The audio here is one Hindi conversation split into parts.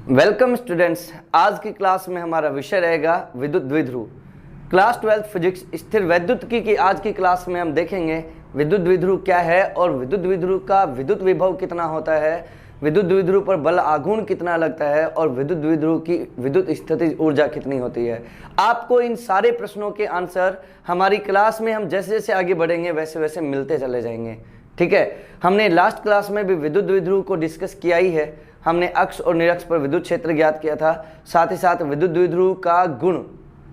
वेलकम स्टूडेंट्स, आज की क्लास में हमारा विषय रहेगा विद्युत द्विध्रुव। क्लास 12 फिजिक्स स्थिर वैद्युतिकी की आज की क्लास में हम देखेंगे विद्युत द्विध्रुव क्या है और विद्युत द्विध्रुव का विद्युत विभव कितना होता है, विद्युत द्विध्रुव पर बल आघूर्ण कितना लगता है और विद्युत द्विध्रुव की विद्युत स्थितिज ऊर्जा कितनी होती है। आपको इन सारे प्रश्नों के आंसर हमारी क्लास में हम जैसे जैसे आगे बढ़ेंगे वैसे वैसे मिलते चले जाएंगे। ठीक है, हमने लास्ट क्लास में भी विद्युत द्विध्रुव को डिस्कस किया ही है। हमने अक्ष और निरक्ष पर विद्युत क्षेत्र ज्ञात किया था, साथ ही साथ विद्युत द्विध्रुव का गुण,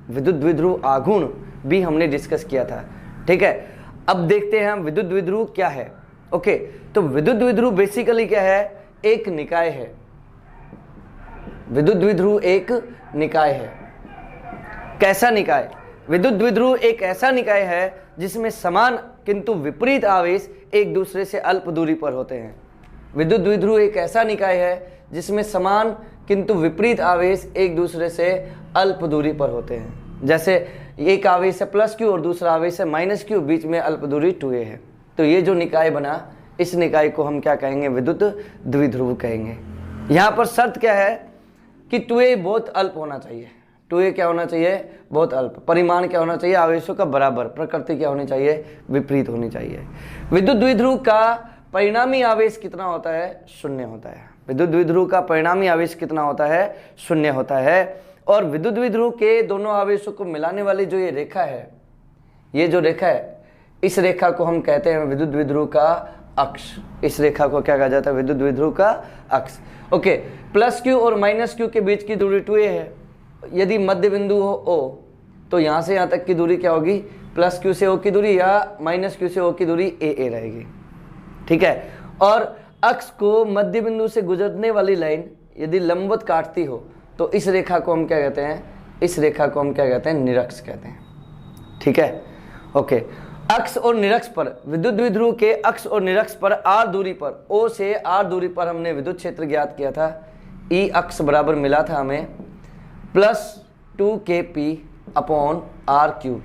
विद्युत द्विध्रुव आघूर्ण भी हमने डिस्कस किया था। ठीक है, अब देखते हैं हम विद्युत द्विध्रुव क्या है। ओके, तो विद्युत द्विध्रुव बेसिकली क्या है, एक निकाय है। विद्युत द्विध्रुव एक निकाय है। कैसा निकाय? विद्युत द्विध्रुव एक ऐसा निकाय है जिसमें समान किंतु विपरीत आवेश एक दूसरे से अल्प दूरी पर होते हैं। विद्युत द्विध्रुव एक ऐसा निकाय है जिसमें समान किंतु विपरीत आवेश एक दूसरे से अल्प दूरी पर होते हैं। जैसे एक आवेश है प्लस क्यू और दूसरा आवेश है माइनस क्यू, बीच में अल्प दूरी 2a है। तो ये जो निकाय बना, इस निकाय को हम क्या कहेंगे? विद्युत द्विध्रुव कहेंगे। यहाँ पर शर्त क्या है कि 2a बहुत अल्प होना चाहिए। 2a क्या होना चाहिए? बहुत अल्प। परिमाण क्या होना चाहिए? आवेशों का बराबर। प्रकृति क्या होनी चाहिए? विपरीत होनी चाहिए। विद्युत द्विध्रुव का परिणामी आवेश कितना होता है? शून्य होता है। विद्युत द्विध्रुव का परिणामी आवेश कितना होता है? शून्य होता है। और विद्युत द्विध्रुव के दोनों आवेशों को मिलाने वाली जो ये रेखा है, ये जो रेखा है, इस रेखा को हम कहते हैं विद्युत द्विध्रुव का अक्ष। इस रेखा को क्या कहा जाता है? विद्युत द्विध्रुव का अक्ष। ओके, प्लस क्यू और माइनस क्यू के बीच की दूरी 2a है। यदि मध्य बिंदु हो O, तो यहाँ से यहाँ तक की दूरी क्या होगी? प्लस क्यू से O की दूरी या माइनस क्यू से O की दूरी a रहेगी। ठीक है, और अक्ष को मध्य बिंदु से गुजरने वाली लाइन यदि लंबवत काटती हो तो इस रेखा को हम क्या कहते हैं? इस रेखा को हम क्या कहते हैं? निरक्ष कहते हैं। ठीक है, ओके। अक्ष और निरक्ष पर, विद्युत द्विध्रुव के अक्ष और निरक्ष पर r दूरी पर, O से r दूरी पर हमने विद्युत क्षेत्र ज्ञात किया था। E अक्ष बराबर मिला था हमें +2kp upon r3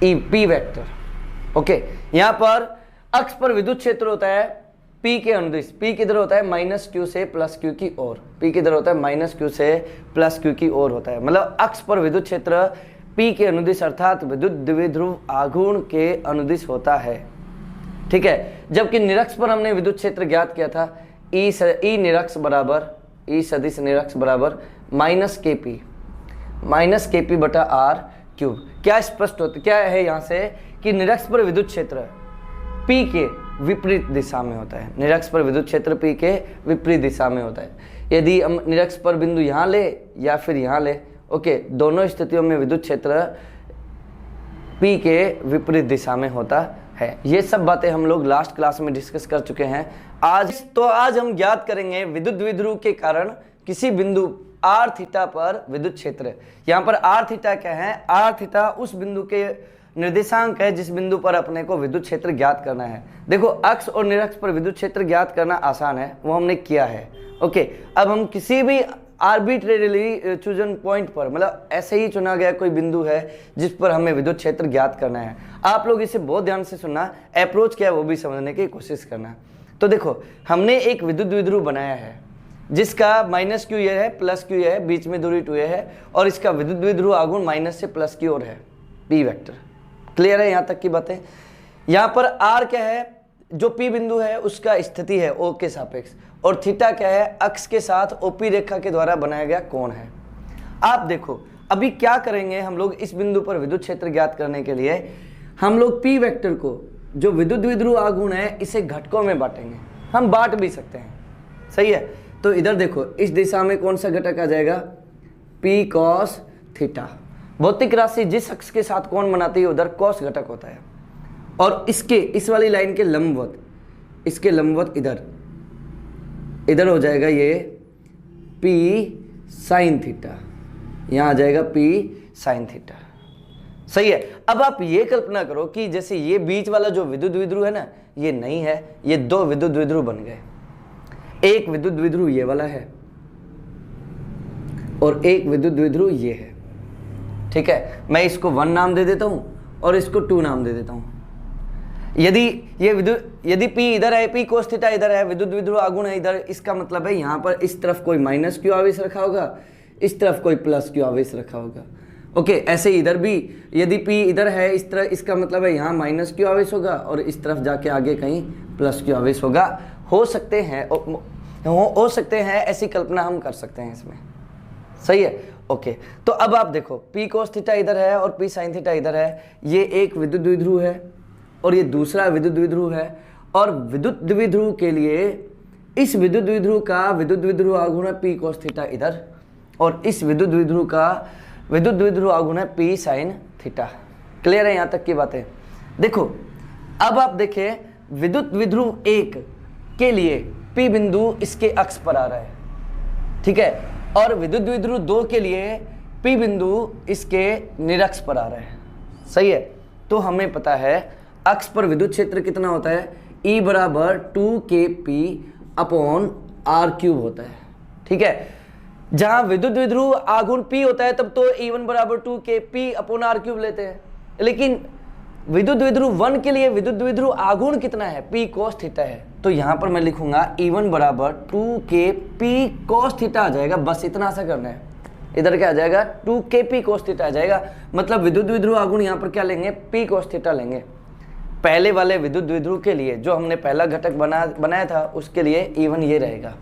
E P vector. Okay, यहाँ पर अक्ष पर विद्युत क्षेत्र होता है P के अनुदिश। P किधर होता है? माइनस क्यू से प्लस क्यू की ओर। P किधर होता है? माइनस क्यू से प्लस क्यू की ओर होता है। मतलब अक्ष पर विद्युत क्षेत्र P के अनुदिश अर्थात विद्युत द्विध्रुव आघूर्ण के अनुदिश होता है। ठीक है, जबकि निरक्ष पर हमने विद्युत क्षेत्र ज्ञात किया था E निरक्ष बराबर, E सदिश निरक्ष बराबर माइनस केपी बटा आर क्यूब। क्या स्पष्ट होता, क्या है यहाँ से कि निरक्ष पर विद्युत क्षेत्र P के विपरीत दिशा में होता है। निरक्ष पर विद्युत क्षेत्र P के विपरीत दिशा में होता है। यदि हम निरक्ष पर बिंदु यहाँ ले या फिर यहाँ ले, ओके, दोनों स्थितियों में विद्युत क्षेत्र P के विपरीत दिशा में होता है। ये सब बातें हम लोग लास्ट क्लास में डिस्कस कर चुके हैं। आज हम ज्ञात करेंगे विद्युत द्विध्रुव के कारण किसी बिंदु r थीटा पर विद्युत क्षेत्र। यहाँ पर r थीटा क्या है? r थीटा उस बिंदु के निर्देशांक है जिस बिंदु पर अपने को विद्युत क्षेत्र ज्ञात करना है। देखो, अक्ष और निरक्ष पर विद्युत क्षेत्र ज्ञात करना आसान है, वो हमने किया है। ओके, अब हम किसी भी आर्बिट्रेरीली चूजन पॉइंट पर, मतलब ऐसे ही चुना गया कोई बिंदु है जिस पर हमें विद्युत क्षेत्र ज्ञात करना है। आप लोग इसे बहुत ध्यान से सुनना, अप्रोच क्या है वो भी समझने की कोशिश करना। तो देखो, हमने एक विद्युत द्विध्रुव बनाया है जिसका माइनस क्यू ये है, प्लस क्यू ये है, बीच में दूरी 2a है और इसका विद्युत द्विध्रुव आघूर्ण माइनस से प्लस की ओर है, P वेक्टर। क्लियर है यहाँ तक की बातें? यहाँ पर r क्या है? जो P बिंदु है उसका स्थिति है O के सापेक्ष, और थीटा क्या है? अक्ष के साथ OP रेखा के द्वारा बनाया गया कोण है। आप देखो, अभी क्या करेंगे हम लोग? इस बिंदु पर विद्युत क्षेत्र ज्ञात करने के लिए हम लोग P वेक्टर को, जो विद्युत द्विध्रुव आघूर्ण है, इसे घटकों में बांटेंगे। हम बांट भी सकते हैं, सही है। तो इधर देखो, इस दिशा में कौन सा घटक आ जाएगा? P cos theta. भौतिक राशि जिस अक्ष के साथ कोण बनाती है उधर cos घटक होता है। और इसके, इस वाली लाइन के लंबवत, इसके लंबवत इधर हो जाएगा ये P sin थीटा। यहाँ आ जाएगा P sin थीटा। सही है। अब आप ये कल्पना करो कि जैसे ये बीच वाला जो विद्युत द्विध्रुव है ना, ये नहीं है, ये दो विद्युत द्विध्रुव बन गए। एक विद्युत द्विध्रुव ये वाला है और एक विद्युत द्विध्रुव ये है। ठीक है, मैं इसको 1 नाम दे देता हूं और इसको 2 नाम दे देता हूं। यदि P इधर है, P cos थीटा इधर है, विद्युत द्विध्रुव आघूर्ण है इधर, इसका मतलब है यहाँ पर इस तरफ कोई माइनस क्यू आवेश रखा होगा, इस तरफ कोई प्लस क्यू आवेश रखा होगा। ओके, ऐसे इधर भी यदि P इधर है इस तरह, इसका मतलब है यहाँ माइनस क्यू आवेश होगा और इस तरफ जाके आगे कहीं प्लस क्यू आवेश होगा। हो सकते हैं ऐसी कल्पना हम कर सकते हैं इसमें, सही है। ओके, तो अब आप देखो P cos थीटा इधर है और P sin थीटा इधर है, ये एक विद्युत द्विध्रुव है और ये दूसरा विद्युत द्विध्रुव है, और विद्युत द्विध्रुव के लिए इस विद्युत द्विध्रुव का विद्युत द्विध्रुव आघूर्ण है P cos थीटा इधर, और इस विद्युत द्विध्रुव का विद्युत द्विध्रुव आघूर्ण है P sin थीटा। क्लियर है यहाँ तक की बातें? देखो अब आप देखें, विद्युत द्विध्रुव 1 के लिए P बिंदु इसके अक्ष पर आ रहा है, ठीक है, और विद्युत द्विध्रुव 2 के लिए P बिंदु इसके निरक्ष पर आ रहा है, सही है। तो हमें पता है अक्ष पर विद्युत क्षेत्र कितना होता है, E बराबर 2kp/r³ होता है, ठीक है। जहां विद्युत द्विध्रुव आघूर्ण P होता है तब तो E1 बराबर 2kp/r³ लेते हैं, लेकिन विद्युत द्विध्रुव 1 के लिए विद्युत द्विध्रुव आघूर्ण कितना है, P cos थीटा है, तो यहां पर मैं लिखूंगा E1 बराबर 2kp cos थीटा आ जाएगा। बस इतना सा करना है, इधर क्या आ जाएगा 2kp cos थीटा आ जाएगा, मतलब विद्युत द्विध्रुव आघूर्ण यहां पर क्या लेंगे, P cos थीटा लेंगे। पहले वाले विद्युत द्विध्रुव के लिए जो हमने पहला घटक बनाया था उसके लिए E1 ये रहेगा।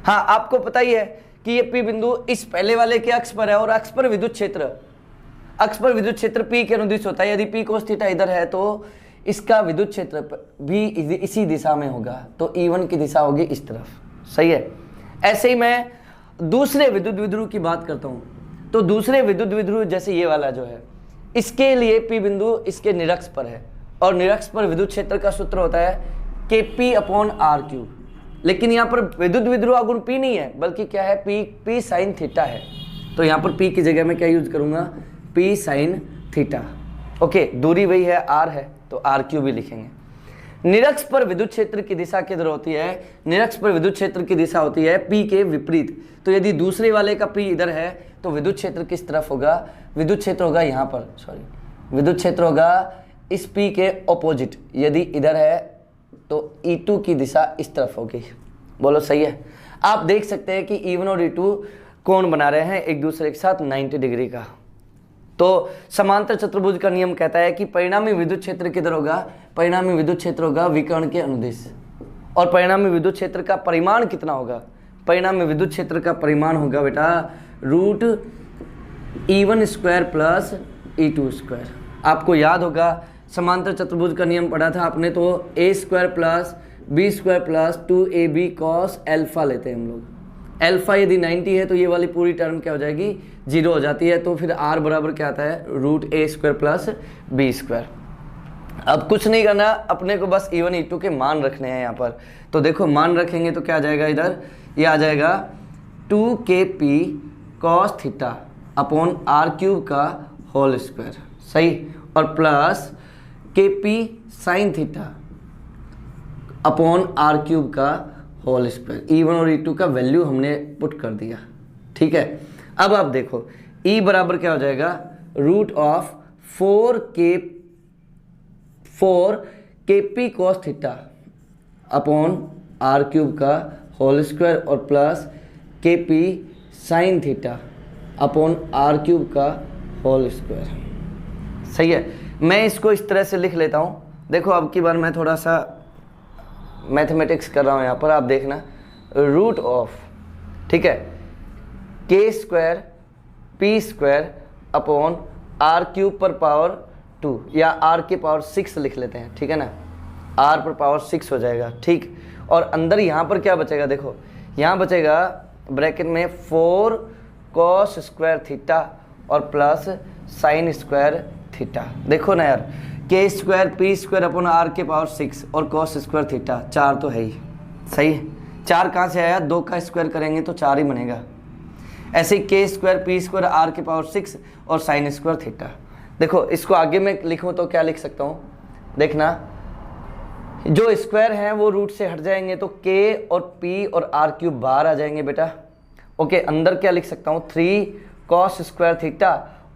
हाँ, आपको पता ही है कि ये P बिंदु इस पहले वाले के अक्ष पर है और अक्ष पर विद्युत क्षेत्र P के अनुदिश होता है। यदि P cos थीटा इधर है तो इसका विद्युत क्षेत्र भी इसी दिशा में होगा, तो E1 की दिशा होगी इस तरफ, सही है। ऐसे ही मैं दूसरे विद्युत द्विध्रुव की बात करता हूँ, तो दूसरे विद्युत द्विध्रुव जैसे ये वाला जो है, इसके लिए P बिंदु इसके निरक्ष पर है और निरक्ष पर विद्युत क्षेत्र का सूत्र होता है kp/r³। लेकिन यहाँ पर विद्युत द्विध्रुव आघूर्ण P नहीं है, बल्कि क्या है, P sin थीटा है, तो यहाँ पर P की जगह में क्या यूज करूंगा, P sin थीटा। ओके, दूरी वही है R है तो r³ भी लिखेंगे। निरक्ष पर विद्युत क्षेत्र की दिशा किधर होती है, निरक्ष पर विद्युत क्षेत्र की दिशा होती है P के विपरीत। तो यदि दूसरे वाले का P इधर है तो विद्युत क्षेत्र किस तरफ होगा, विद्युत क्षेत्र होगा यहाँ पर, विद्युत क्षेत्र होगा इस P के ऑपोजिट। यदि इधर है तो E2 की दिशा इस तरफ होगी। बोलो सही है। आप देख सकते हैं कि E1 और E2 कोण बना रहे हैं एक दूसरे के साथ 90 डिग्री का। तो समांतर चतुर्भुज का नियम कहता है कि परिणामी विद्युत क्षेत्र किधर होगा, परिणामी विद्युत क्षेत्र होगा विकर्ण के अनुदिश। और परिणामी विद्युत क्षेत्र का परिमाण कितना होगा, परिणामी विद्युत क्षेत्र का परिमाण होगा बेटा √E1² प्लस E2²। आपको याद होगा समांतर चतुर्भुज का नियम पढ़ा था आपने, तो a² plus b² plus 2ab cos alpha लेते हैं हम लोग। अल्फा यदि 90 है तो ये वाली पूरी टर्म क्या हो जाएगी, 0 हो जाती है। तो फिर r बराबर क्या आता है, √a² प्लस b²। अब कुछ नहीं करना, अपने को बस E1 E2 के मान रखने हैं यहाँ पर। तो देखो मान रखेंगे तो क्या आ जाएगा, इधर ये आ जाएगा 2kp cos θ/r³ का होल स्क्वायर, सही, और प्लस kp sin θ/r³ का होल स्क्वायर। E1 और E2 का वैल्यू हमने पुट कर दिया, ठीक है। अब आप देखो E बराबर क्या हो जाएगा, √4kp cos θ/r³ का होल स्क्वायर और प्लस kp sin θ/r³ का होल स्क्वायर, सही है। मैं इसको इस तरह से लिख लेता हूँ। देखो अब की बार मैं थोड़ा सा मैथमेटिक्स कर रहा हूँ यहाँ पर, आप देखना, √, ठीक है, k² p²/r³ पर पावर 2 या r के पावर 6 लिख लेते हैं, ठीक है ना, r पर पावर 6 हो जाएगा, ठीक। और अंदर यहाँ पर क्या बचेगा, देखो यहाँ बचेगा ब्रैकेट में 4 cos² θ और प्लस sin² θ। देखो ना यार, k² p²/r के पावर 6 और cos² θ, 4 तो है ही, सही है। 4 कहाँ से आया, 2 का स्क्वायर करेंगे तो 4 ही बनेगा। ऐसे ही k² p²/r के पावर 6 और sin² θ। देखो इसको आगे मैं लिखूँ तो क्या लिख सकता हूँ, देखना, जो स्क्वायर हैं वो रूट से हट जाएंगे तो k और p और r³ बाहर आ जाएंगे बेटा। ओके, अंदर क्या लिख सकता हूँ, 3 cos² θ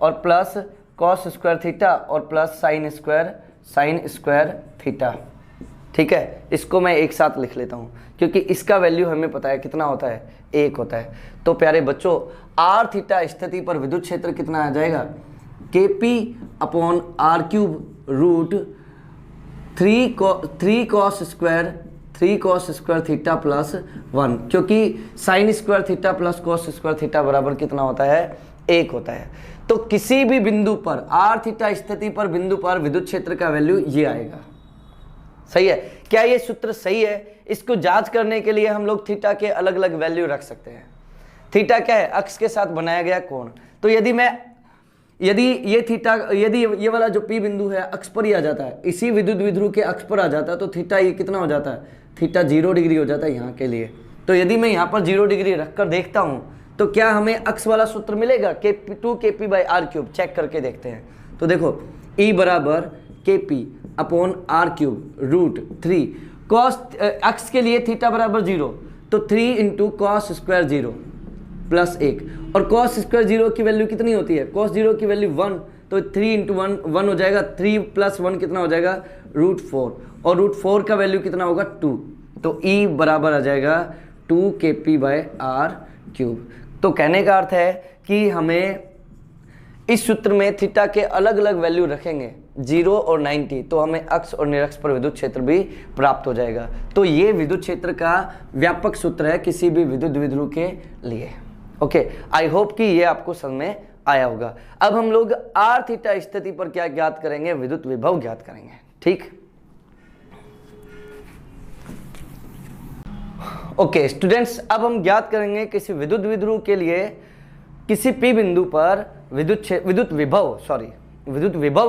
और प्लस cos² θ और plus sin² sign square theta. ठीक है, इसको मैं एक साथ लिख लेता हूँ क्योंकि इसका वैल्यू हमें पता है कितना होता है, 1 होता है। तो प्यारे बच्चों, आर थीटा स्थिति पर विद्युत क्षेत्र कितना आ जाएगा, KP upon r cube root 3 cos square theta plus 1, क्योंकि sine square theta plus cos square theta बराबर कितना होता है, 1 होता है। तो किसी भी बिंदु पर आर थीटा स्थिति पर बिंदु पर विद्युत क्षेत्र का वैल्यू ये आएगा। सही है, क्या ये सूत्र सही है? इसको जांच करने के लिए हम लोग थीटा के अलग अलग वैल्यू रख सकते हैं। थीटा क्या है, अक्ष के साथ बनाया गया कोण। तो यदि ये थीटा, यदि ये वाला जो P बिंदु है अक्ष पर ही आ जाता है, इसी विद्युत द्विध्रुव के अक्ष पर आ जाता है, तो थीटा ये कितना हो जाता है, थीटा 0 डिग्री हो जाता है यहाँ के लिए। तो यदि मैं यहाँ पर 0 डिग्री रखकर देखता हूँ तो क्या हमें अक्ष वाला सूत्र मिलेगा, 2kp/r³। चेक करके देखते हैं। तो देखो E बराबर KP upon r³ root 3 cos, अक्ष के लिए थीटा बराबर 0, तो 3 इंटू कॉस स्क्वायर 0 प्लस 1, और कॉस स्क्वायर 0 की वैल्यू कितनी होती है, कॉस 0 की वैल्यू 1, तो 3 इंटू 1 हो जाएगा, 3 प्लस 1 कितना हो जाएगा, √4, और √4 का वैल्यू कितना होगा, 2। तो E बराबर आ जाएगा 2kp/r³। तो कहने का अर्थ है कि हमें इस सूत्र में थीटा के अलग अलग वैल्यू रखेंगे 0 और 90, तो हमें अक्ष और निरक्ष पर विद्युत क्षेत्र भी प्राप्त हो जाएगा। तो ये विद्युत क्षेत्र का व्यापक सूत्र है किसी भी विद्युत द्विध्रुव के लिए। ओके, आई होप कि ये आपको समझ में आया होगा। अब हम लोग आर थीटा स्थिति पर क्या ज्ञात करेंगे, विद्युत विभव ज्ञात करेंगे। ठीक, ओके स्टूडेंट्स, अब हम ज्ञात करेंगे किसी विद्युत द्विध्रुव के लिए किसी P बिंदु पर विद्युत विभव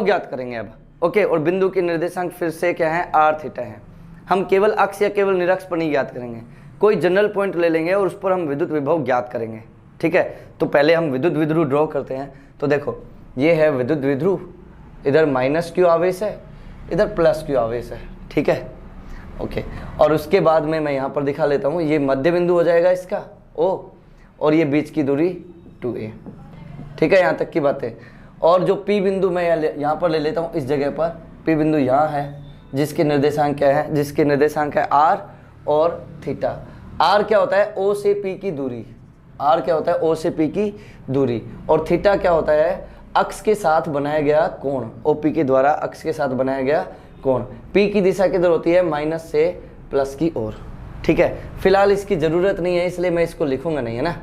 ज्ञात करेंगे अब। ओके, और बिंदु के निर्देशांक फिर से क्या है, आर थीटा है। हम केवल अक्ष या केवल निरक्ष पर नहीं ज्ञात करेंगे, कोई जनरल पॉइंट ले लेंगे और उस पर हम विद्युत विभव ज्ञात करेंगे। ठीक है, तो पहले हम विद्युत द्विध्रुव ड्रॉ करते हैं। तो देखो ये है विद्युत द्विध्रुव, इधर -q आवेश है, इधर +q आवेश है। ठीक है, ओके, और उसके बाद में मैं यहाँ पर दिखा लेता हूँ, ये मध्य बिंदु हो जाएगा इसका O, और ये बीच की दूरी 2a। ठीक है, यहाँ तक की बात है। और जो P बिंदु मैं यहाँ पर ले लेता हूँ, इस जगह पर P बिंदु यहाँ है, जिसके निर्देशांक क्या है, जिसके निर्देशांक है r और थीटा। r क्या होता है, O से P की दूरी, r क्या होता है, O से P की दूरी, और थीटा क्या होता है, अक्ष के साथ बनाया गया कोण, OP के द्वारा अक्ष के साथ बनाया गया कोण। P की दिशा किधर होती है, माइनस से प्लस की ओर। ठीक है, फिलहाल इसकी ज़रूरत नहीं है, इसलिए मैं इसको लिखूंगा नहीं, है ना।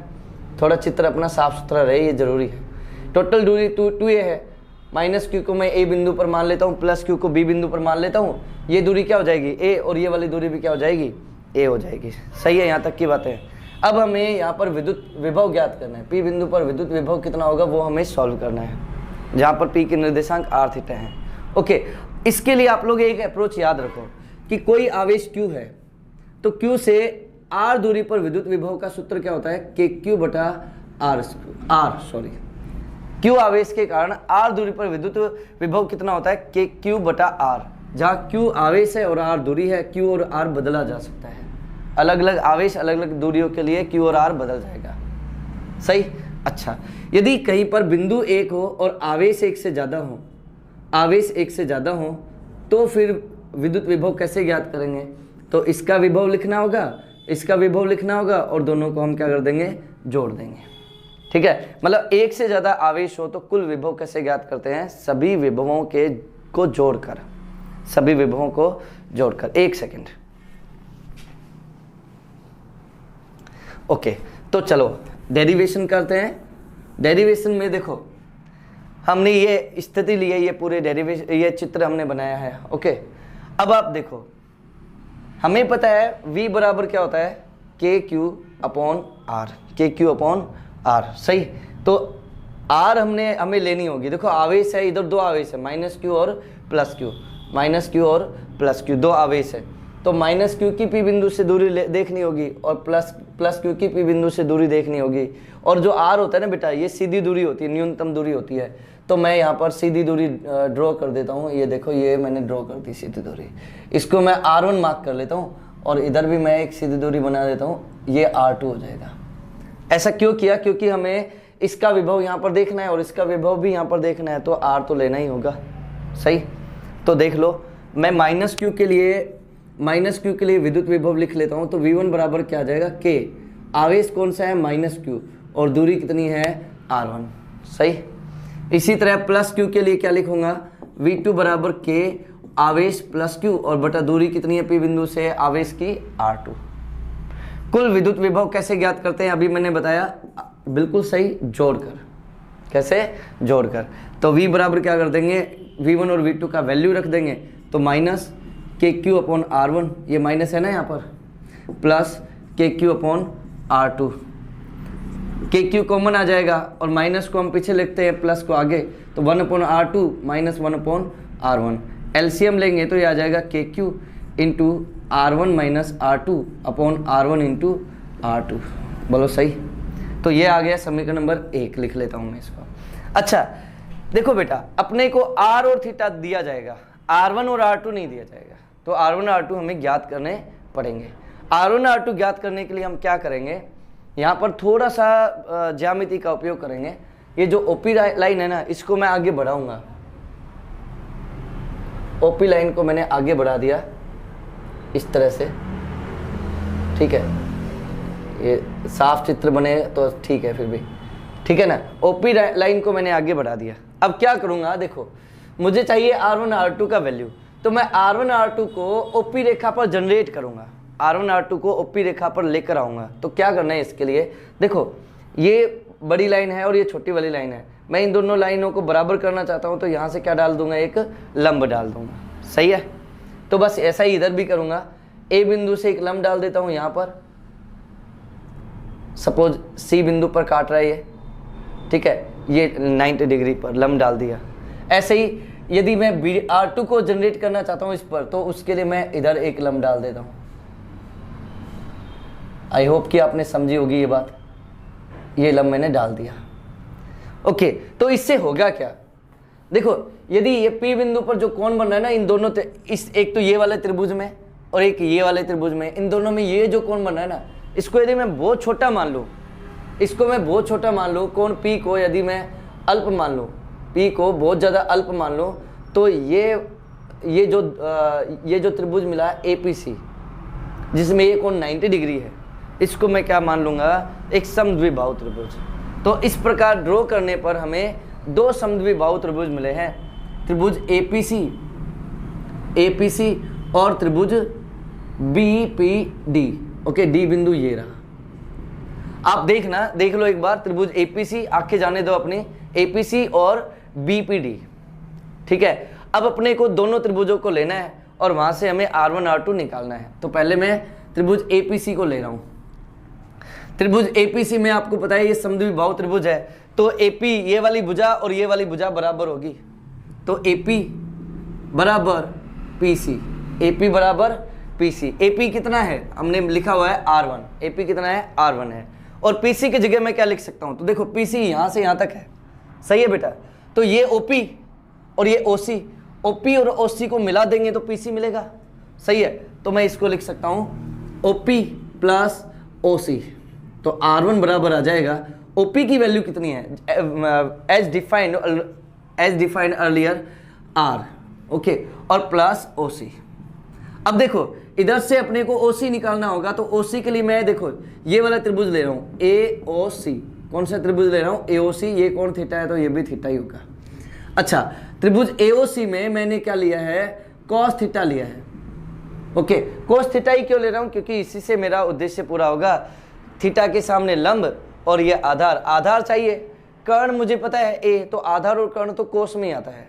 थोड़ा चित्र अपना साफ सुथरा रहे, ये जरूरी है। टोटल दूरी 2a है, -q को मैं a बिंदु पर मान लेता हूँ, +q को b बिंदु पर मान लेता हूँ। ये दूरी क्या हो जाएगी, a, और ये वाली दूरी भी क्या हो जाएगी, a हो जाएगी। सही है, यहाँ तक की बात है। अब हमें यहाँ पर विद्युत विभव ज्ञात करना है। P बिंदु पर विद्युत विभव कितना होगा वो हमें सॉल्व करना है, जहाँ पर P के निर्देशांक r थीटा है। ओके, इसके लिए आप लोग एक अप्रोच याद रखो कि कोई आवेश Q है, तो Q से r दूरी पर विद्युत विभव का सूत्र क्या होता है, Q आवेश के कारण r दूरी पर विद्युत विभव कितना होता है, KQ/r। जहाँ Q आवेश है और r दूरी है, Q और r बदला जा सकता है। अलग अलग आवेश अलग अलग दूरियों के लिए Q और r बदल जाएगा। सही, अच्छा, यदि कहीं पर बिंदु 1 हो और आवेश 1 से ज़्यादा हो, तो फिर विद्युत विभव कैसे ज्ञात करेंगे, तो इसका विभव लिखना होगा, इसका विभव लिखना होगा, और दोनों को हम क्या कर देंगे, जोड़ देंगे। ठीक है, मतलब 1 से ज़्यादा आवेश हो तो कुल विभव कैसे ज्ञात करते हैं, सभी विभवों को जोड़कर। 1 सेकेंड। ओके, तो चलो डेरिवेशन करते हैं। डेरिवेशन में देखो हमने ये स्थिति ली है, ये पूरे डेरिवेशन, ये चित्र हमने बनाया है। ओके, अब आप देखो, हमें पता है V बराबर क्या होता है, KQ/R। सही, तो R हमें लेनी होगी। देखो आवेश है, इधर 2 आवेश है, -q और +q, 2 आवेश है। तो -q की P बिंदु से दूरी देखनी होगी, और +q की P बिंदु से दूरी देखनी होगी। और जो R होता है ना बेटा, ये सीधी दूरी होती है, न्यूनतम दूरी होती है। तो मैं यहाँ पर सीधी दूरी ड्रॉ कर देता हूँ। ये देखो, ये मैंने ड्रॉ कर दी सीधी दूरी, इसको मैं R1 मार्क कर लेता हूँ, और इधर भी मैं एक सीधी दूरी बना देता हूँ, ये R2 हो जाएगा। ऐसा क्यों किया, क्योंकि हमें इसका विभव यहाँ पर देखना है और इसका विभव भी यहाँ पर देखना है, तो R तो लेना ही होगा। सही, तो देख लो, मैं माइनस क्यू के लिए विद्युत विभव लिख लेता हूँ। तो V1 बराबर क्या आ जाएगा, K, आवेश कौन सा है, माइनस क्यू, और दूरी कितनी है, R1, सही। इसी तरह प्लस क्यू के लिए क्या लिखूंगा, V2 बराबर K, आवेश प्लस क्यू, और बटा दूरी कितनी है P बिंदु से आवेश की, R2। कुल विद्युत विभव कैसे ज्ञात करते हैं, अभी मैंने बताया, बिल्कुल सही, जोड़कर। कैसे, जोड़कर। तो V बराबर क्या कर देंगे, V1 और V2 का वैल्यू रख देंगे, तो माइनस KQ अपॉन R1, ये माइनस है ना यहाँ पर, plus KQ upon R2। KQ common आ जाएगा और माइनस को हम पीछे लिखते हैं, प्लस को आगे, तो 1 upon R2 minus 1 upon R1। LCM लेंगे तो ये आ जाएगा KQ into R1 minus R2 upon R1 into R2। बोलो सही। तो ये आ गया समीकरण नंबर 1, लिख लेता हूँ मैं इसको। अच्छा देखो बेटा, अपने को R और थीटा दिया जाएगा, R1 और R2 नहीं दिया जाएगा, तो R1 और R2 हमें ज्ञात करने पड़ेंगे। R1 और R2 ज्ञात करने के लिए हम क्या करेंगे, यहाँ पर थोड़ा सा ज्यामिति का उपयोग करेंगे। ये जो ओपी लाइन है ना, इसको मैं आगे बढ़ाऊंगा। ओपी लाइन को मैंने आगे बढ़ा दिया इस तरह से, ठीक है, ये साफ चित्र बने तो ठीक है, फिर भी ठीक है ना। ओपी लाइन को मैंने आगे बढ़ा दिया। अब क्या करूंगा, देखो मुझे चाहिए R1 R2 का वैल्यू, तो मैं R1 R2 को ओपी रेखा पर जनरेट करूंगा, R1 R2 को ओपी रेखा पर लेकर आऊंगा। तो क्या करना है इसके लिए, देखो ये बड़ी लाइन है और ये छोटी वाली लाइन है, मैं इन दोनों लाइनों को बराबर करना चाहता हूं, तो यहां से क्या डाल दूंगा, एक लंब डाल दूंगा, सही है। तो बस ऐसा ही इधर भी करूंगा, ए बिंदु से एक लंब डाल देता हूं यहां पर, सपोज सी बिंदु पर काट रहा है ये, ठीक है, ये 90 डिग्री पर लंब डाल दिया। ऐसे ही यदि मैं R2 को जनरेट करना चाहता हूं इस पर, तो उसके लिए मैं इधर एक लंब डाल देता हूं। आई होप कि आपने समझी होगी ये बात, ये लंब मैंने डाल दिया। ओके, तो इससे होगा क्या, देखो यदि ये P बिंदु पर जो कोण बन रहा है ना, इन दोनों इस एक तो ये वाले त्रिभुज में और एक ये वाले त्रिभुज में, इन दोनों में ये जो कोण बन रहा है ना, इसको यदि मैं बहुत छोटा मान लूँ, इसको मैं बहुत छोटा मान लूँ, कोण P को यदि मैं अल्प मान लूँ, P को बहुत ज़्यादा अल्प मान लूँ, तो ये जो त्रिभुज मिला है APC, जिसमें ये कोण 90 डिग्री है, इसको मैं क्या मान लूँगा, एक समद्विबाहु त्रिभुज। तो इस प्रकार ड्रॉ करने पर हमें दो समद्विबाहु त्रिभुज मिले हैं, त्रिभुज APC और त्रिभुज BPD। ओके, डी बिंदु ये रहा, आप देखना, देख लो एक बार, त्रिभुज APC, आंखें जाने दो अपनी, APC और BPD, ठीक है। अब अपने को दोनों त्रिभुजों को लेना है और वहां से हमें R1 R2 निकालना है। तो पहले मैं त्रिभुज APC को ले रहा हूं। त्रिभुज APC में आपको पता है ये समद्विबाहु त्रिभुज है, तो AP ये वाली भुजा और ये वाली भुजा बराबर होगी, तो AP बराबर PC, AP बराबर PC। AP कितना है, हमने लिखा हुआ है R1, AP कितना है, R1 है, और PC की जगह मैं क्या लिख सकता हूं, तो देखो PC यहां से यहां तक है, सही है बेटा। तो ये OP और ये OC, OP और OC को मिला देंगे तो PC मिलेगा, सही है। तो मैं इसको लिख सकता हूं OP प्लस OC, तो R1 बराबर आ जाएगा, OP की वैल्यू कितनी है, as defined earlier R, okay, और प्लस OC। अब देखो इधर से अपने को OC निकालना होगा, तो OC के लिए मैं देखो ये वाला त्रिभुज ले रहा हूँ AOC, कौन सा त्रिभुज ले रहा हूँ, AOC, ये कोण थीटा है तो ये भी थीटा ही होगा। अच्छा, त्रिभुज AOC में मैंने क्या लिया है, cos थीटा लिया है, ओके। cos थीटा ही क्यों ले रहा हूँ, क्योंकि इसी से मेरा उद्देश्य पूरा होगा। थीटा के सामने लंब और ये आधार चाहिए, कर्ण मुझे पता है A, तो आधार और कर्ण तो कोस में ही आता है,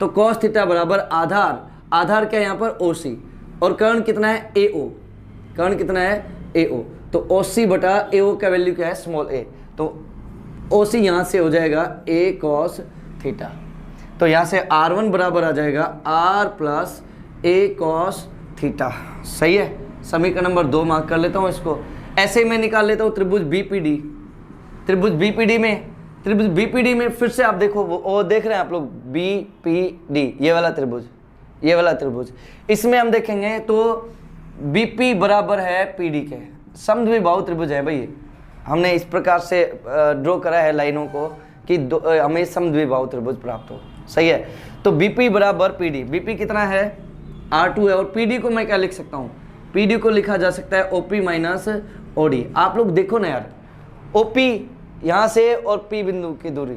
तो cos थीटा बराबर आधार क्या है यहाँ पर OC, और कर्ण कितना है AO, कर्ण कितना है AO, तो OC बटा AO का वैल्यू क्या है, स्मॉल a, तो OC यहाँ से हो जाएगा A cos थीटा। तो यहाँ से R1 बराबर आ जाएगा R प्लस A cos थीटा, सही है। समीकरण नंबर 2 मार्क कर लेता हूँ इसको। ऐसे ही मैं निकाल लेता हूँ त्रिभुज BPD। त्रिभुज BPD में फिर से आप देखो, वो देख रहे हैं आप लोग, BPD, ये वाला त्रिभुज, इसमें हम देखेंगे तो BP बराबर है PD के, समद्विबाहु त्रिभुज है भाई। हमने इस प्रकार से ड्रॉ करा है लाइनों को कि हमें समद्विबाहु त्रिभुज प्राप्त हो, सही है। तो बीपी बराबर पीडी, बीपी कितना है R2 है, और पीडी को मैं क्या लिख सकता हूँ, पीडी को लिखा जा सकता है ओपी माइनस ओडी। आप लोग देखो ना यार, ओपी यहाँ से और पी बिंदु की दूरी,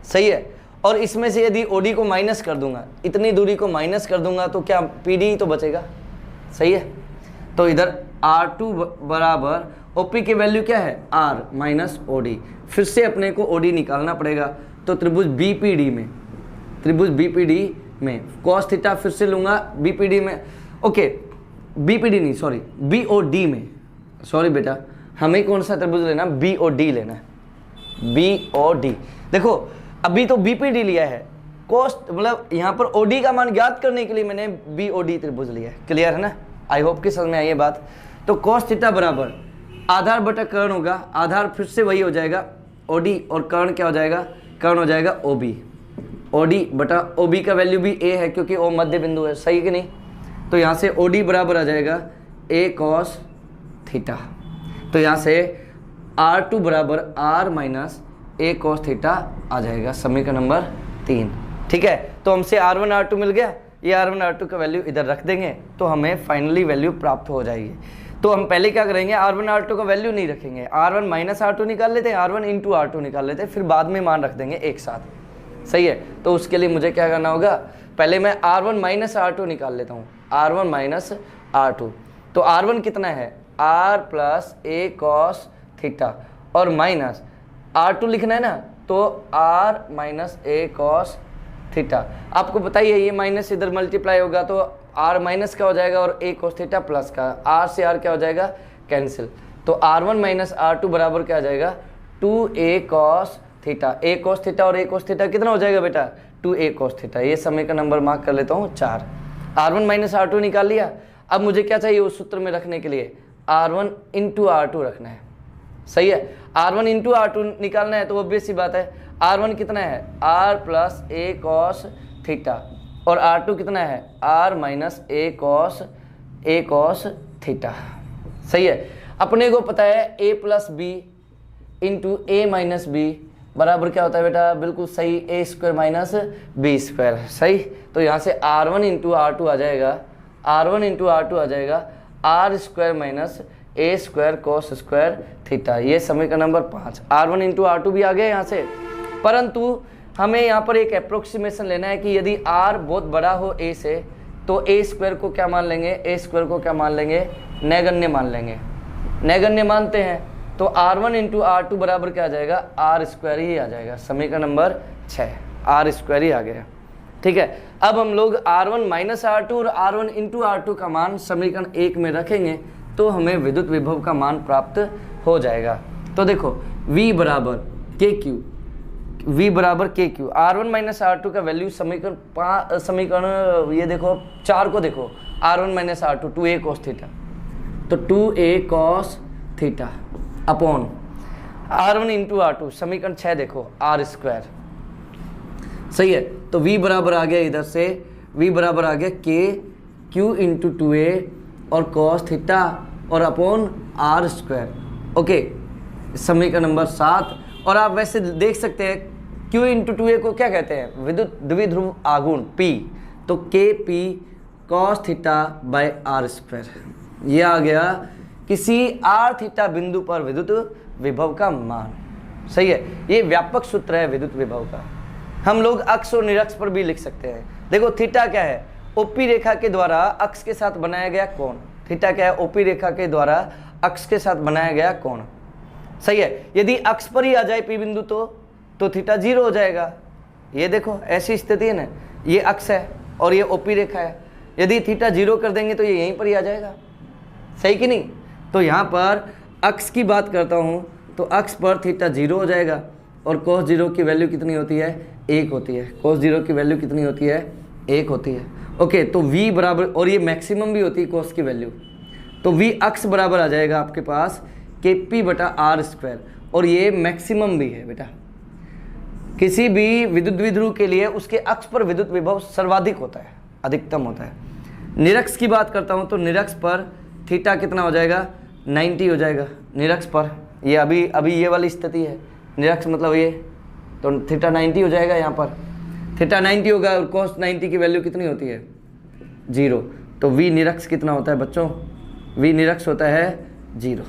सही है, और इसमें से यदि ओडी को माइनस कर दूंगा, इतनी दूरी को माइनस कर दूंगा तो क्या पीडी तो बचेगा, सही है। तो इधर R2 बराबर ओपी की वैल्यू क्या है R माइनस ओडी, फिर से अपने को ओडी निकालना पड़ेगा। तो त्रिभुज बीपीडी में, त्रिभुज बीपीडी में cos थीटा फिर से लूंगा बीपीडी में, ओके बीपीडी नहीं सॉरी बीओडी में, सॉरी बेटा हमें कौन सा त्रिभुज लेना, बीओडी लेना है, बीओडी। देखो अभी तो बीपीडी लिया है, कॉस्ट मतलब यहाँ पर ओडी का मान ज्ञात करने के लिए मैंने बीओडी त्रिभुज लिया है, क्लियर है ना, आई होप कि समझ में आई है बात। तो cos थीटा बराबर आधार बटा कर्ण होगा, आधार फिर से वही हो जाएगा ओडी, और कर्ण क्या हो जाएगा, कर्ण हो जाएगा ओबी, ओडी बटा ओबी का वैल्यू भी ए है क्योंकि ओ मध्य बिंदु है, सही कि नहीं। तो यहाँ से ओडी बराबर आ जाएगा ए cos थीटा, तो यहाँ से R2 बराबर R minus a cos theta आ जाएगा, समीकरण नंबर 3, ठीक है। तो हमसे R1 R2 मिल गया, ये R1 R2 का वैल्यू इधर रख देंगे तो हमें फाइनली वैल्यू प्राप्त हो जाएगी। तो हम पहले क्या करेंगे, R1 R2 का वैल्यू नहीं रखेंगे, R1 माइनस R2 निकाल लेते हैं, R1 इंटू R2 निकाल लेते हैं, फिर बाद में मान रख देंगे एक साथ, सही है। तो उसके लिए मुझे क्या करना होगा, पहले मैं R1 माइनस R2 निकाल लेता हूँ, R1 माइनस R2। तो R1 कितना है R प्लस ए cos थीटा, और माइनस R2 लिखना है ना, तो R minus a cos theta. आपको पता ही है ये माइनस इधर मल्टीप्लाई होगा तो R माइनस का हो जाएगा और ए cos थीटा प्लस का, R से R क्या हो जाएगा कैंसिल। तो R1 माइनस R2 बराबर क्या आ जाएगा 2a cos थीटा, ए cos थीटा और ए cos थीटा कितना हो जाएगा बेटा 2a cos थीटा। ये समय का नंबर मार्क कर लेता हूँ 4। R1 माइनस R2 निकाल लिया, अब मुझे क्या चाहिए उस सूत्र में रखने के लिए, R1 इंटू R2 रखना है, सही है। R1 इंटू R2 निकालना है तो ऑब्वियस सी बात है, R1 कितना है R प्लस ए cos थीटा, और R2 कितना है R माइनस ए cos थीटा, सही है। अपने को पता है a plus b into a minus b बराबर क्या होता है बेटा, बिल्कुल सही, a square minus b square, सही। तो यहाँ से R1 इंटू R2 आ जाएगा, R1 इंटू R2 आ जाएगा R स्क्वायर माइनस ए स्क्वायर cos स्क्वायर थीटा, ये समीकरण नंबर 5। R1 इंटू R2 भी आ गया यहाँ से, परंतु हमें यहाँ पर एक अप्रोक्सीमेशन लेना है कि यदि R बहुत बड़ा हो a से तो ए स्क्वायर को क्या मान लेंगे, ए स्क्वायर को क्या मान लेंगे, नैगण्य मान लेंगे, नैगण्य मानते हैं। तो R1 इंटू R2 बराबर क्या आ जाएगा R स्क्वायर ही आ जाएगा, समीकरण नंबर 6, R स्क्वायर ही आ गया, ठीक है। अब हम लोग R1 माइनस R2 और R1 इंटू R2 का मान समीकरण 1 में रखेंगे तो हमें विद्युत विभव का मान प्राप्त हो जाएगा। तो देखो V बराबर के क्यू, V बराबर के क्यू, R1 माइनस R2 का वैल्यू समीकरण ये देखो 4 को देखो, R1 minus R2 2a cos theta, तो 2a cos theta upon R1 into R2 समीकरण 6 देखो R स्क्वायर, सही है। तो V बराबर आ गया, इधर से V बराबर आ गया के क्यू इंटू 2a और cos थीटा और अपॉन R स्क्वायर, ओके, समीकरण नंबर 7। और आप वैसे देख सकते हैं Q इंटू 2a को क्या कहते हैं, विद्युत द्विध्रुव आघूर्ण P, तो के P cos theta by R square, ये आ गया किसी R थीटा बिंदु पर विद्युत विभव का मान, सही है। ये व्यापक सूत्र है विद्युत विभव का, हम लोग अक्ष और निरक्ष पर भी लिख सकते हैं। देखो थीटा क्या है, ओपी रेखा के द्वारा अक्ष के साथ बनाया गया कोण, थीटा क्या है, ओपी रेखा के द्वारा अक्ष के साथ बनाया गया कोण, सही है। यदि अक्ष पर ही आ जाए पी बिंदु तो थीटा 0 हो जाएगा, ये देखो ऐसी स्थिति है ना, ये अक्ष है और ये ओपी रेखा है, यदि थीटा 0 कर देंगे तो ये यहीं पर ही आ जाएगा, सही कि नहीं। तो यहाँ पर अक्ष की बात करता हूँ तो अक्ष पर थीटा 0 हो जाएगा और cos 0 की वैल्यू कितनी होती है 1 होती है, cos 0 की वैल्यू कितनी होती है 1 होती है, ओके। तो v बराबर, और ये मैक्सिमम भी होती है cos की वैल्यू, तो v अक्ष बराबर आ जाएगा आपके पास के पी बटा R स्क्वायर, और ये मैक्सिमम भी है बेटा, किसी भी विद्युत द्विध्रुव के लिए उसके अक्ष पर विद्युत विभव सर्वाधिक होता है, अधिकतम होता है। निरक्ष की बात करता हूँ तो निरक्ष पर थीटा कितना हो जाएगा 90 हो जाएगा, निरक्ष पर ये अभी ये वाली स्थिति है, निरक्ष मतलब ये, तो थीटा 90 हो जाएगा यहाँ पर। थीटा 90 होगा और cos 90 की वैल्यू कितनी होती है 0। तो v निरक्ष कितना होता है बच्चों, v निरक्ष होता है 0।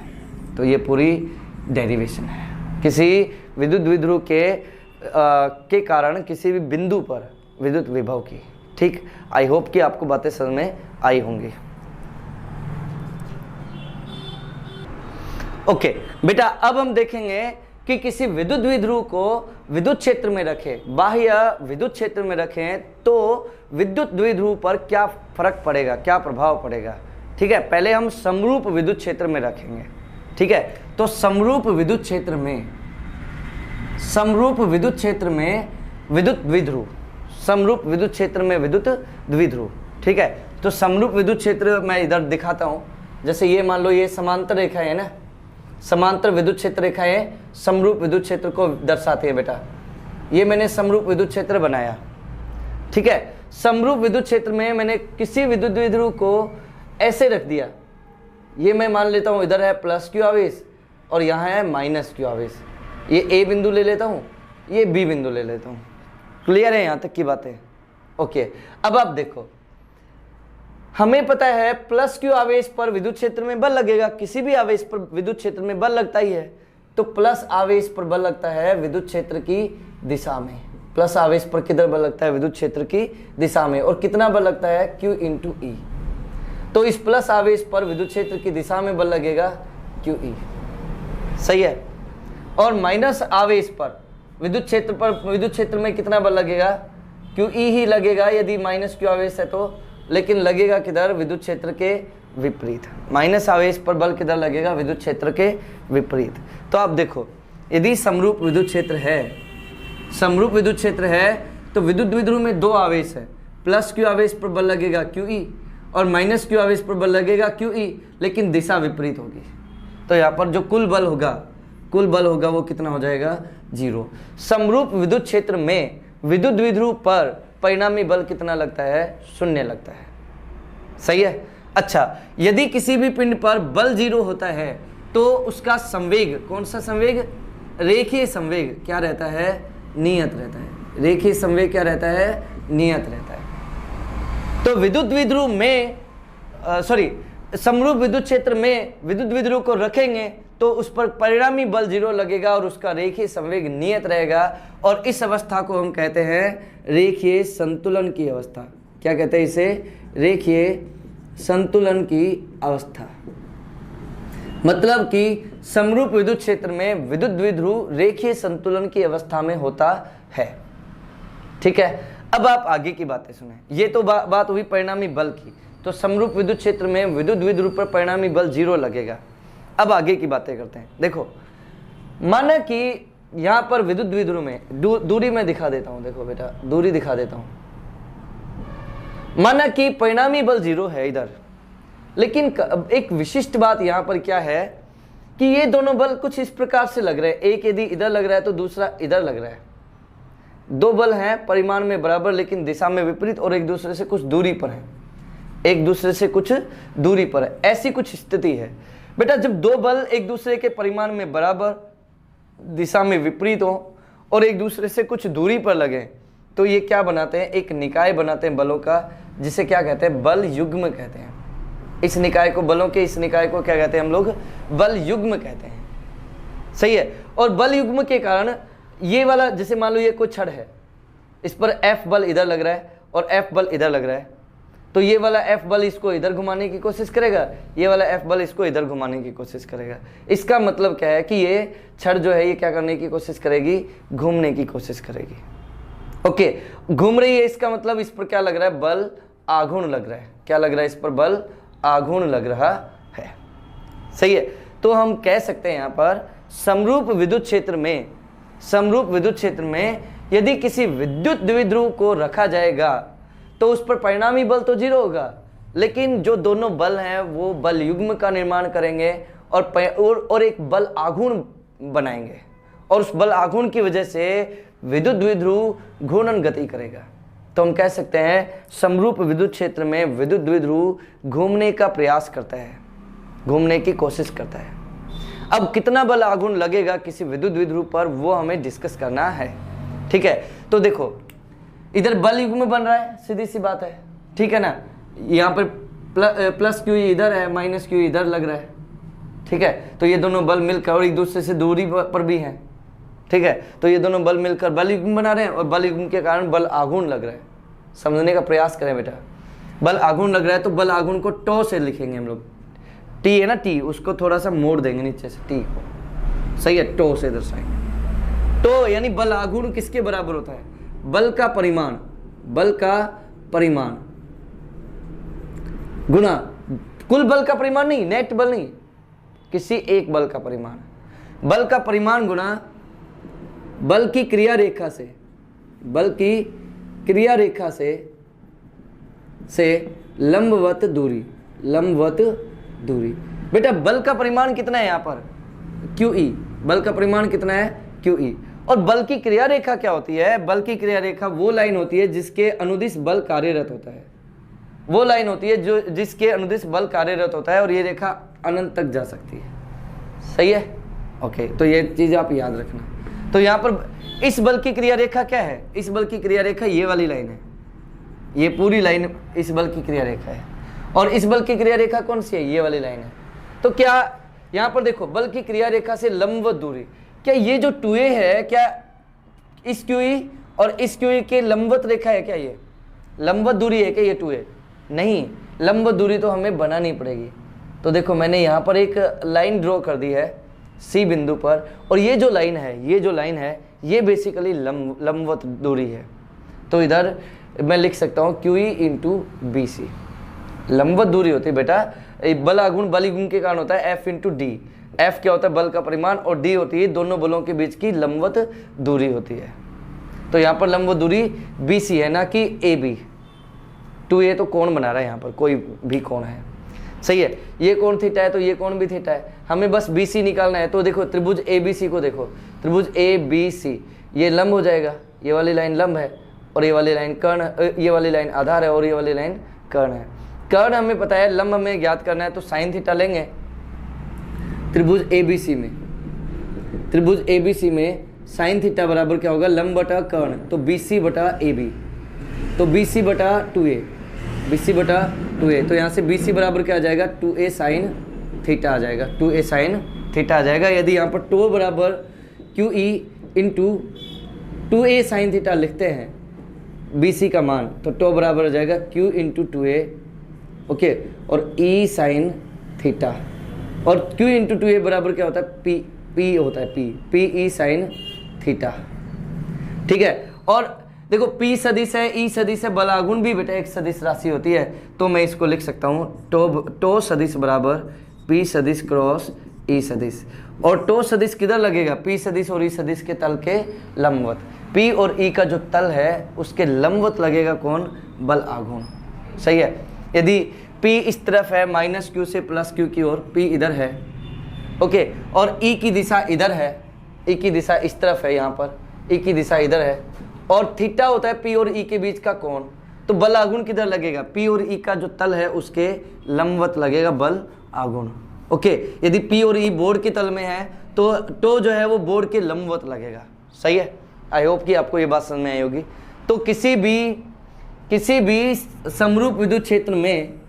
तो ये पूरी डेरिवेशन है किसी विद्युत द्विध्रुव के कारण किसी भी बिंदु पर विद्युत विभव की। ठीक, आई होप कि आपको बातें समझ में आई होंगी। ओके बेटा, अब हम देखेंगे कि किसी विद्युत द्विध्रुव को विद्युत क्षेत्र में रखें, बाह्य विद्युत क्षेत्र में रखें तो विद्युत द्विध्रुव पर क्या फर्क पड़ेगा, क्या प्रभाव पड़ेगा। ठीक है, पहले हम समरूप विद्युत क्षेत्र में रखेंगे। ठीक है, तो समरूप विद्युत क्षेत्र में विद्युत द्विध्रुव, समरूप विद्युत क्षेत्र में विद्युत द्विध्रुव। ठीक है, तो समरूप विद्युत क्षेत्र मैं इधर दिखाता हूं। जैसे ये मान लो ये समांतर रेखा है ना, समांतर विद्युत क्षेत्र रेखाएं समरूप विद्युत क्षेत्र को दर्शाती है बेटा। ये मैंने समरूप विद्युत क्षेत्र बनाया। ठीक है, समरूप विद्युत क्षेत्र में मैंने किसी विद्युत द्विध्रुव को ऐसे रख दिया। ये मैं मान लेता हूं इधर है प्लस क्यू आवेश और यहाँ है माइनस क्यू आवेश। ये ए बिंदु ले लेता हूँ, ये बी बिंदु ले लेता हूँ। क्लियर है यहाँ तक की बातें? ओके, अब आप देखो, हमें पता है प्लस क्यू आवेश पर विद्युत क्षेत्र में बल लगेगा। किसी भी आवेश पर विद्युत क्षेत्र में बल लगता ही है, तो प्लस आवेश पर बल लगता है विद्युत क्षेत्र की दिशा में। प्लस आवेश पर किधर बल लगता है, विद्युत क्षेत्र की दिशा में। और कितना बल लगता है, Q इंटू ई। तो इस प्लस आवेश पर विद्युत क्षेत्र की दिशा में बल लगेगा QE। सही है। और माइनस आवेश पर विद्युत क्षेत्र में कितना बल लगेगा, QE ही लगेगा यदि माइनस क्यू आवेश है तो। लेकिन लगेगा किधर, विद्युत क्षेत्र के विपरीत। माइनस आवेश पर बल किधर लगेगा, विद्युत क्षेत्र के विपरीत। तो आप देखो, यदि समरूप विद्युत क्षेत्र है, तो विद्युत द्विध्रुव में दो आवेश है। प्लस क्यू आवेश पर बल लगेगा QE और माइनस क्यू आवेश पर बल लगेगा QE, लेकिन दिशा विपरीत होगी। तो यहाँ पर जो कुल बल होगा वो कितना हो जाएगा, 0। समरूप विद्युत क्षेत्र में विद्युत द्विध्रुव पर परिणामी बल कितना लगता है, 0 लगता है। सही है। अच्छा, यदि किसी भी पिंड पर बल 0 होता है तो उसका संवेग, कौन सा संवेग, रेखीय संवेग क्या रहता है, नियत रहता है। रेखीय संवेग क्या रहता है, नियत रहता है। तो विद्युत द्विध्रुव में समरूप विद्युत क्षेत्र में विद्युत द्विध्रुव को रखेंगे तो उस पर परिणामी बल 0 लगेगा और उसका रेखीय संवेग नियत रहेगा। और इस अवस्था को हम कहते हैं रेखीय संतुलन की अवस्था। क्या कहते हैं इसे, रेखीय संतुलन की अवस्था। मतलब कि समरूप विद्युत क्षेत्र में विद्युत द्विध्रुव रेखीय संतुलन की अवस्था में होता है। ठीक है, अब आप आगे की बातें सुने। ये तो बात हुई परिणामी बल की। तो समरूप विद्युत क्षेत्र में विद्युत द्विध्रुव पर परिणामी बल 0 लगेगा। अब आगे की बातें करते हैं। देखो, माना कि यहां पर विद्युत द्विध्रुव में दूरी मैं दिखा देता हूं। देखो बेटा, दूरी दिखा देता हूं। माना कि परिणामी बल 0 है इधर, लेकिन एक विशिष्ट बात यहां पर क्या है कि ये दोनों बल कुछ इस प्रकार से लग रहे हैं। एक यदि इधर लग रहा है तो दूसरा इधर लग रहा है। दो बल हैं परिमाण में बराबर लेकिन दिशा में विपरीत और एक दूसरे से कुछ दूरी पर है, ऐसी कुछ स्थिति है बेटा। जब दो बल एक दूसरे के परिमाण में बराबर, दिशा में विपरीत हो और एक दूसरे से कुछ दूरी पर लगे तो ये क्या बनाते हैं, एक निकाय बनाते हैं बलों का, जिसे क्या कहते हैं, बल युग्म कहते हैं। इस निकाय को, बलों के इस निकाय को क्या कहते हैं हम लोग, बल युग्म कहते हैं। सही है। और बल युग्म के कारण ये वाला, जैसे मान लो ये कोई छड़ है, इस पर F बल इधर लग रहा है और F बल इधर लग रहा है, तो ये वाला F बल इसको इधर घुमाने की कोशिश करेगा, ये वाला F बल इसको इधर घुमाने की कोशिश करेगा। इसका मतलब क्या है कि ये छड़ जो है ये क्या करने की कोशिश करेगी, घूमने की कोशिश करेगी। ओके, घूम रही है, इसका मतलब इस पर क्या लग रहा है, बल आघूर्ण लग रहा है। क्या लग रहा है, इस पर बल आघूर्ण लग रहा है। सही है। तो हम कह सकते हैं यहाँ पर समरूप विद्युत क्षेत्र में यदि किसी विद्युत द्विध्रुव को रखा जाएगा तो उस पर परिणामी बल तो 0 होगा, लेकिन जो दोनों बल हैं वो बल युग्म का निर्माण करेंगे और एक बल आघूर्ण बनाएंगे और उस बल आघूर्ण की वजह से विद्युत द्विध्रुव घूर्णन गति करेगा। तो हम कह सकते हैं समरूप विद्युत क्षेत्र में विद्युत द्विध्रुव घूमने का प्रयास करता है, घूमने की कोशिश करता है। अब कितना बल आघूर्ण लगेगा किसी विद्युत द्विध्रुव पर वो हमें डिस्कस करना है। ठीक है। तो देखो, इधर बल युग्म बन रहा है, सीधी सी बात है, ठीक है ना। यहाँ पर प्लस क्यू इधर है, माइनस क्यू इधर लग रहा है, ठीक है। तो ये दोनों बल मिलकर और एक दूसरे से दूरी पर भी हैं, ठीक है। तो ये दोनों बल मिलकर बल युग्म बना रहे हैं और बल युग्म के कारण बल आघूर्ण लग रहा है। समझने का प्रयास करें बेटा, बल आघूर्ण लग रहा है तो बल आघूर्ण को टो से लिखेंगे हम लोग। टी है ना, टी, उसको थोड़ा सा मोड़ देंगे नीचे से, टी को, सही है, टो से दर्शाएंगे। टो यानी बल आघूर्ण किसके बराबर होता है? बल का परिमाण, बल का परिमाण गुना कुल बल का परिमाण नहीं, नेट बल नहीं, किसी एक बल का परिमाण। बल का परिमाण गुना बल की क्रिया रेखा से, बल की क्रिया रेखा से लंबवत दूरी, लंबवत दूरी। बेटा बल का परिमाण कितना है यहाँ पर? QE, बल का परिमाण कितना है? QE। और बल की क्रिया रेखा क्या होती है? बल की क्रिया रेखा वो लाइन होती है जिसके अनुदिश बल कार्यरत होता है, वो लाइन होती है जो जिसके अनुदिश बल कार्यरत होता है और ये रेखा अनंत तक जा सकती है, सही है, ओके। तो ये चीज आप याद रखना। तो यहाँ पर इस बल की क्रिया रेखा क्या है? इस बल की क्रिया रेखा ये वाली लाइन है, ये पूरी लाइन इस बल की क्रिया रेखा है। और इस बल की क्रिया रेखा कौन सी है? ये वाली लाइन है। तो क्या यहाँ पर देखो, बल की क्रिया रेखा से लंबवत दूरी, क्या ये जो 2a है, क्या इस QE और इस QE के लंबवत रेखा है? क्या ये लंबवत दूरी है? क्या ये 2a? नहीं, लंबवत दूरी तो हमें बनानी पड़ेगी। तो देखो मैंने यहाँ पर एक लाइन ड्रॉ कर दी है C बिंदु पर, और ये जो लाइन है, ये जो लाइन है, ये बेसिकली लंबवत दूरी है। तो इधर मैं लिख सकता हूँ QE इंटू BC, लंबवत दूरी होती है बेटा। बल आघूर्ण बल युग्म के कारण होता है F इंटू डी। F क्या होता है? बल का परिमाण, और D होती है दोनों बलों के बीच की लंबवत दूरी होती है। तो यहाँ पर लंबवत दूरी BC है, ना कि AB। 2a तो कोण बना रहा है यहाँ पर, कोई भी कोण है, सही है। ये कोण थीटा है तो ये कोण भी थीटा है, हमें बस BC निकालना है। तो देखो त्रिभुज ABC को देखो, त्रिभुज ABC ये लंब हो जाएगा, ये वाली लाइन लंब है और ये वाली लाइन कर्ण, ये वाली लाइन आधार है और ये वाली लाइन कर्ण है। कर्ण हमें पता है, लंब हमें ज्ञात करना है, तो साइन थीटा लेंगे त्रिभुज ABC में। त्रिभुज ABC में साइन थीटा बराबर क्या होगा? लंब बटा कर्ण, तो BC बटा AB, तो BC बटा 2a, BC बटा 2a। तो यहाँ से BC बराबर क्या आ जाएगा? 2a साइन थीटा आ जाएगा, 2a साइन थीटा आ जाएगा। यदि यहाँ पर टो बराबर QE into 2a sine theta लिखते हैं BC का मान, तो टो बराबर हो जाएगा Q इंटू 2a, ओके, और E साइन थीटा। और Q इंटू 2a बराबर क्या होता है? P होता है, PE साइन थीटा, ठीक है। और देखो P सदिश है, E सदिश है, बल आघूर्ण भी बेटा एक सदिश राशि होती है। तो मैं इसको लिख सकता हूँ टो सदिश बराबर P सदिश क्रॉस E सदिश। और टो सदिश किधर लगेगा? P सदिश और E सदिश के तल के लंबवत। P और E का जो तल है उसके लंबवत लगेगा कौन? बल आघूर्ण, सही है। यदि P इस तरफ है माइनस Q से प्लस Q की ओर, P इधर है, ओके, और E की दिशा इधर है, E की दिशा इस तरफ है, यहाँ पर E की दिशा इधर है, और थीटा होता है P और E के बीच का कोण। तो बल आघूर्ण किधर लगेगा? P और E का जो तल है उसके लंबवत लगेगा बल आघूर्ण, ओके। यदि P और E बोर्ड के तल में है तो जो है वो बोर्ड के लंबवत लगेगा, सही है। आई होप कि आपको ये बात समझ में आई होगी। तो किसी भी समरूप विद्युत क्षेत्र में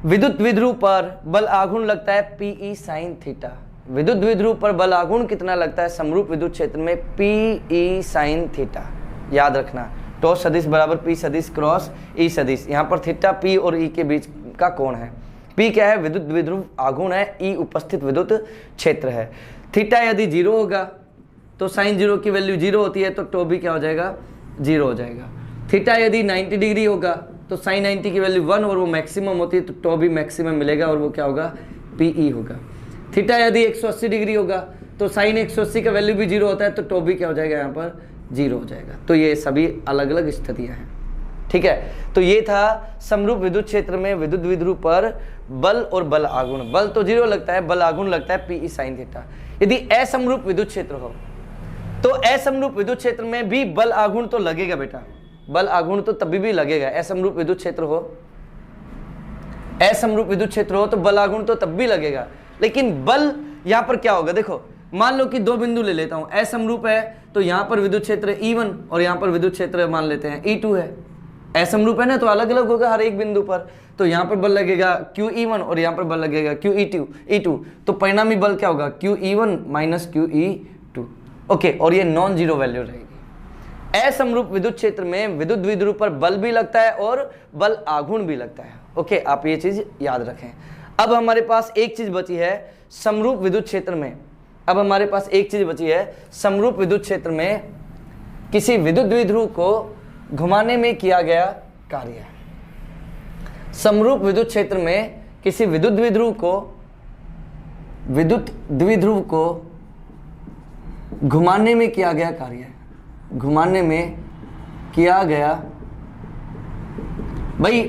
विद्युत द्विध्रुव पर बल आघूर्ण लगता है PE साइन थीटा। विद्युत द्विध्रुव पर बल आघूर्ण कितना लगता है समरूप विद्युत क्षेत्र में? PE साइन थीटा, याद रखना। टो सदिश बराबर P सदिश क्रॉस E सदिश। यहाँ पर थीटा P और E के बीच का कोण है। P क्या है? विद्युत द्विध्रुव आघूर्ण है, E उपस्थित विद्युत क्षेत्र है। थीटा यदि 0 होगा तो साइन 0 की वैल्यू 0 होती है, तो टो भी क्या हो जाएगा? 0 हो जाएगा। थीटा यदि 90 डिग्री होगा तो साइन 90 की वैल्यू 1 और वो मैक्सिमम होती है, तो टो भी मैक्सिमम मिलेगा और वो क्या होगा? PE होगा। थीटा यदि 180 डिग्री होगा तो साइन 180 का वैल्यू भी 0 होता है, तो टो भी क्या हो जाएगा? यहाँ पर 0 हो जाएगा। तो ये सभी अलग अलग स्थितियाँ हैं, ठीक है। तो ये था समरूप विद्युत क्षेत्र में विद्युत द्विध्रुव पर बल और बल आघूर्ण। बल तो 0 लगता है, बल आघूर्ण लगता है PE साइन थीटा। यदि असमरूप विद्युत क्षेत्र हो तो असमरूप विद्युत क्षेत्र में भी बल आघूर्ण तो लगेगा बेटा, बल आघूर्ण तो तभी भी लगेगा। असमरूप विद्युत क्षेत्र हो, असमरूप विद्युत क्षेत्र हो तो बल आघूर्ण तो तब भी लगेगा। लेकिन बल यहाँ पर क्या होगा? देखो मान लो कि दो बिंदु ले लेता हूं, असमरूप है तो यहां पर विद्युत क्षेत्र E1 और यहां पर विद्युत क्षेत्र मान लेते हैं E2 है। असमरूप है ना, तो अलग अलग होगा हर एक बिंदु पर, तो यहां पर बल लगेगा QE1 और यहां पर बल लगेगा QE2, तो परिणामी बल क्या होगा QE1 माइनस QE2। ओके, और ये नॉन जीरो वैल्यू रहेगी। असमरूप विद्युत क्षेत्र में विद्युत द्विध्रुव पर बल भी लगता है और बल आघूर्ण भी लगता है। ओके, आप ये चीज याद रखें। अब हमारे पास एक चीज बची है समरूप विद्युत क्षेत्र में। अब हमारे पास एक चीज बची है समरूप विद्युत क्षेत्र में किसी विद्युत द्विध्रुव को घुमाने में किया गया कार्य। समरूप विद्युत क्षेत्र में किसी विद्युत द्विध्रुव को घुमाने में किया गया कार्य, घुमाने में किया गया, भाई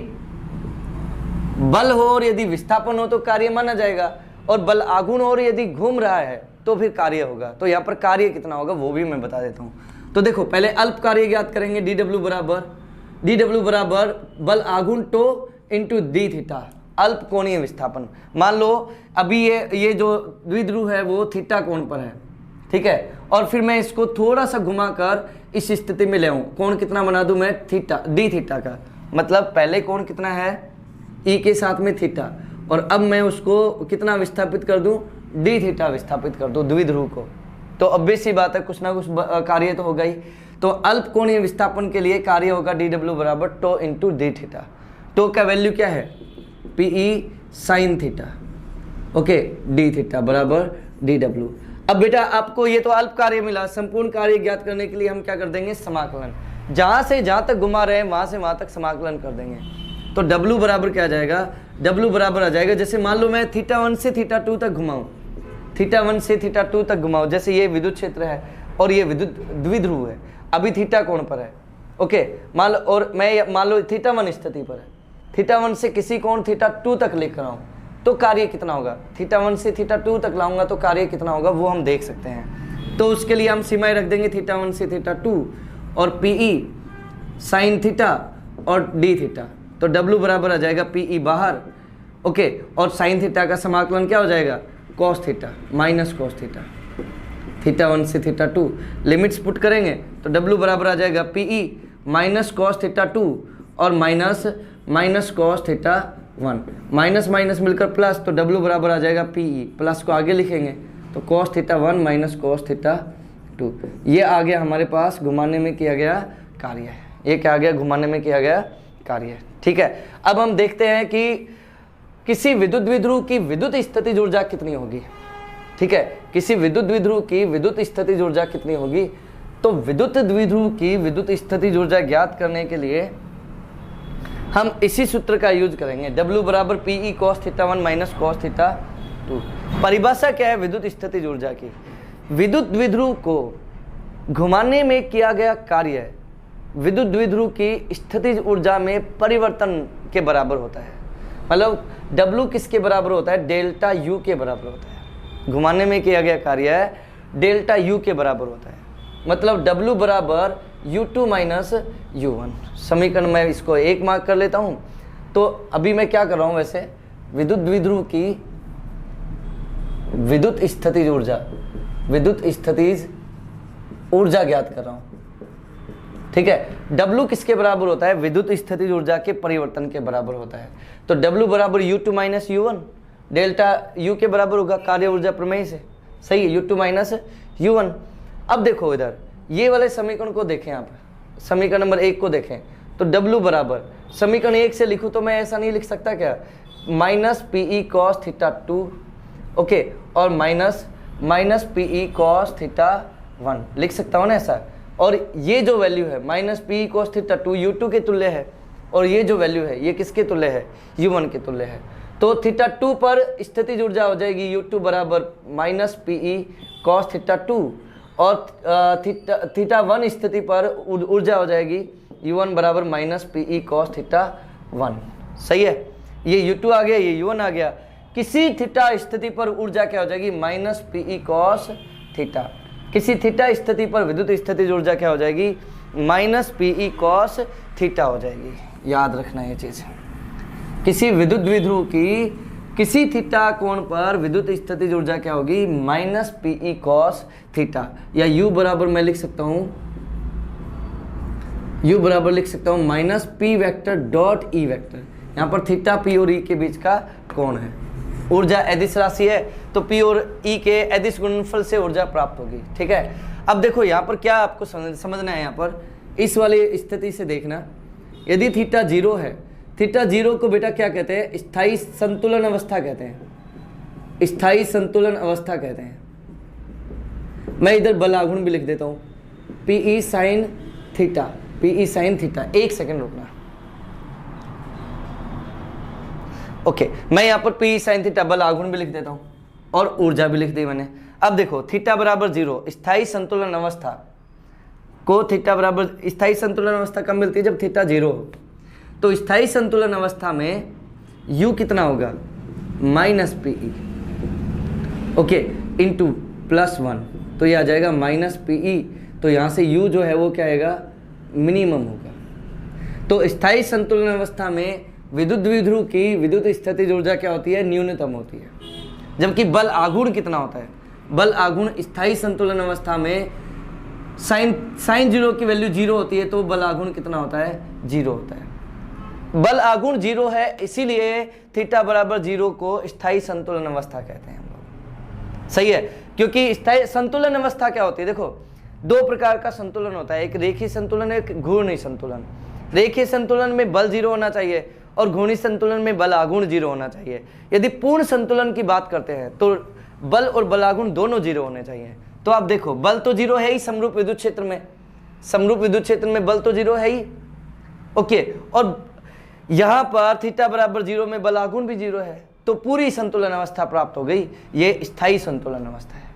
बल हो और यदि विस्थापन हो तो कार्य माना जाएगा, और बल आघूर्ण हो और यदि घूम रहा है तो फिर कार्य होगा। तो यहां पर कार्य कितना होगा वो भी मैं बता देता हूं। तो देखो, पहले अल्प कार्य ज्ञात करेंगे। DW बराबर बल आघूर्ण टो इंटू डी थीटा, अल्प कोणीय विस्थापन। मान लो अभी ये जो द्विध्रुव है वो थीटा कोण पर है, ठीक है, और फिर मैं इसको थोड़ा सा घुमाकर इस स्थिति में ले आऊं, कोण कितना बना दूं मैं थीटा, डी थीटा का, मतलब पहले कोण कितना है ई के साथ में थीटा, और अब मैं उसको कितना विस्थापित कर दूं डी थीटा विस्थापित कर दूं द्विध्रुव को। तो ऑब्वियस सी बात है कुछ ना कुछ कार्य तो होगा ही। तो अल्प कोणीय विस्थापन के लिए कार्य होगा DW बराबर tau into d theta. Tau का वैल्यू क्या है PE sine theta, okay, d theta बराबर DW। अब बेटा आपको ये तो अल्प कार्य मिला, संपूर्ण कार्य ज्ञात करने के लिए हम क्या कर देंगे समाकलन, जहां से जहां तक घुमा रहे हैं वहां से वहां तक समाकलन कर देंगे। तो W बराबर क्या आ जाएगा, W बराबर आ जाएगा, जैसे मान लो मैं θ1 से θ2 तक घुमाऊं, θ1 से θ2 तक घुमाऊं, जैसे ये विद्युत क्षेत्र है और ये विद्युत द्विध्रुव है, अभी थीटा कोण पर है, ओके, मान लो, और मैं मान लो θ1 स्थिति पर है, θ1 से किसी कोण θ2 तक लेकर आऊं तो कार्य कितना होगा, θ1 से θ2 तक लाऊंगा तो कार्य कितना होगा वो हम देख सकते हैं। तो उसके लिए हम सीमाएं रख देंगे θ1 से θ2 और PE साइन थीटा और डी थीटा। तो W बराबर आ जाएगा PE बाहर, ओके, और साइन थीटा का समाकलन क्या हो जाएगा cos theta minus cos theta, θ1 से θ2 लिमिट्स पुट करेंगे तो W बराबर आ जाएगा PE माइनस कॉस θ2 और माइनस कॉस θ1, माइनस माइनस मिलकर प्लस, तो W बराबर आ जाएगा PE, प्लस को आगे लिखेंगे तो कॉस θ1 माइनस कॉस θ2। ये आ गया हमारे पास घुमाने में किया गया कार्य है, ये क्या आ गया घुमाने में किया गया कार्य है, ठीक है। अब हम देखते हैं कि किसी विद्युत द्विध्रुव की विद्युत स्थितिज ऊर्जा कितनी होगी, ठीक है, किसी विद्युत द्विध्रुव की विद्युत स्थितिज ऊर्जा कितनी होगी। तो विद्युत द्विध्रुव की विद्युत स्थितिज ऊर्जा ज्ञात करने के लिए हम इसी सूत्र का यूज करेंगे, W बराबर PE cos θ1 माइनस cos θ2। परिभाषा क्या है विद्युत स्थितिज ऊर्जा की, विद्युत द्विध्रुव को घुमाने में किया गया कार्य विद्युत द्विध्रुव की स्थितिज ऊर्जा में परिवर्तन के बराबर होता है। मतलब W किसके बराबर होता है, डेल्टा U के बराबर होता है। घुमाने में किया गया कार्य है डेल्टा U के बराबर होता है, मतलब W बराबर U2 माइनस U1। समीकरण में इसको एक मार्क कर लेता हूं। तो अभी मैं क्या कर रहा हूं, वैसे विद्युत द्विध्रुव की विद्युत स्थितिज ऊर्जा ज्ञात कर रहा हूं, ठीक है। W किसके बराबर होता है, विद्युत स्थितिज ऊर्जा के परिवर्तन के बराबर होता है। तो W बराबर U2 minus U1, delta U के बराबर होगा कार्य ऊर्जा प्रमेय से, सही है, U2 माइनस U1। अब देखो इधर ये वाले समीकरण को देखें, आप समीकरण नंबर 1 को देखें, तो W बराबर समीकरण 1 से लिखूं तो मैं ऐसा नहीं लिख सकता क्या, माइनस PE cos θ2, ओके, और माइनस PE cos θ1 लिख सकता हूं ना ऐसा। और ये जो वैल्यू है माइनस PE cos θ2 U2 के तुल्य है, और ये जो वैल्यू है ये किसके तुल्य है, U1 के तुल्य है। तो θ2 पर स्थितिज ऊर्जा हो जाएगी U2 बराबर माइनस PE cos θ2, और θ1 स्थिति पर ऊर्जा हो जाएगी U1 बराबर माइनस PE cos θ1, सही है। ये U2 आ गया, ये U1 आ गया। किसी थीटा स्थिति पर ऊर्जा क्या हो जाएगी, माइनस PE cos θ। किसी थीटा स्थिति पर विद्युत स्थितिज ऊर्जा क्या हो जाएगी, माइनस PE cos θ हो जाएगी। याद रखना ये चीज, किसी विद्युत द्विध्रुव की किसी थीटा कोण पर विद्युत स्थितिज ऊर्जा क्या होगी, माइनस पीई कॉस थीटा, या यू बराबर मैं लिख सकता हूं, यू बराबर लिख सकता हूं minus P vector dot E vector. यहां पर थीटा पी और ई के बीच का कोण है। ऊर्जा अदिश राशि है तो पी और ई के अदिश गुणनफल से ऊर्जा प्राप्त होगी। ठीक है, अब देखो यहां पर क्या आपको समझना है, यहां पर इस वाली स्थिति से देखना, यदि थीटा जीरो है, थीटा जीरो को बेटा क्या कहते हैं, स्थायी संतुलन अवस्था कहते हैं, स्थायी संतुलन अवस्था कहते हैं। मैं इधर बल आघूर्ण भी लिख देता हूं, PE sine theta, PE sine theta. एक सेकंड रुकना, ओके, मैं यहां पर पीई साइन थीटा बल आघूर्ण भी लिख देता हूं और ऊर्जा भी लिख दी मैंने। अब देखो थीटा बराबर जीरो, स्थायी संतुलन अवस्था को, थीटा बराबर स्थायी संतुलन अवस्था कब मिलती है, जब थीटा जीरो हो। तो स्थायी संतुलन अवस्था में u कितना होगा, माइनस पीई, ओके, इंटू +1, तो ये आ जाएगा माइनस पीई। तो यहाँ से u जो है वो क्या आएगा, मिनिमम होगा। तो स्थायी संतुलन अवस्था में विद्युत द्विध्रुव की विद्युत स्थितिज ऊर्जा क्या होती है, न्यूनतम होती है। जबकि बल आघूर्ण कितना होता है, बल आघूर्ण स्थायी संतुलन अवस्था में साइन जीरो की वैल्यू जीरो होती है, तो बल आघूर्ण कितना होता है, जीरो होता है। बल आघूर्ण जीरो है, इसीलिए थीटा बराबर जीरो को स्थायी संतुलन अवस्था कहते हैं हम लोग। सही है, क्योंकि स्थायी संतुलन अवस्था क्या होती है, देखो दो प्रकार का संतुलन होता है, एक रेखीय संतुलन, एक घूर्णी संतुलन। रेखीय संतुलन में बल जीरो होना चाहिए और घूर्णी संतुलन में बल आघूर्ण जीरो होना चाहिए। यदि पूर्ण संतुलन की बात करते हैं तो बल और बल आघूर्ण दोनों जीरो होने चाहिए। तो आप देखो बल तो जीरो है ही समरूप विद्युत क्षेत्र में, समरूप विद्युत क्षेत्र में बल तो जीरो है ही, ओके, और यहां पर थीटा बराबर जीरो में बल आघूर्ण भी जीरो है, तो पूरी संतुलन अवस्था प्राप्त हो गई। ये स्थायी संतुलन अवस्था है,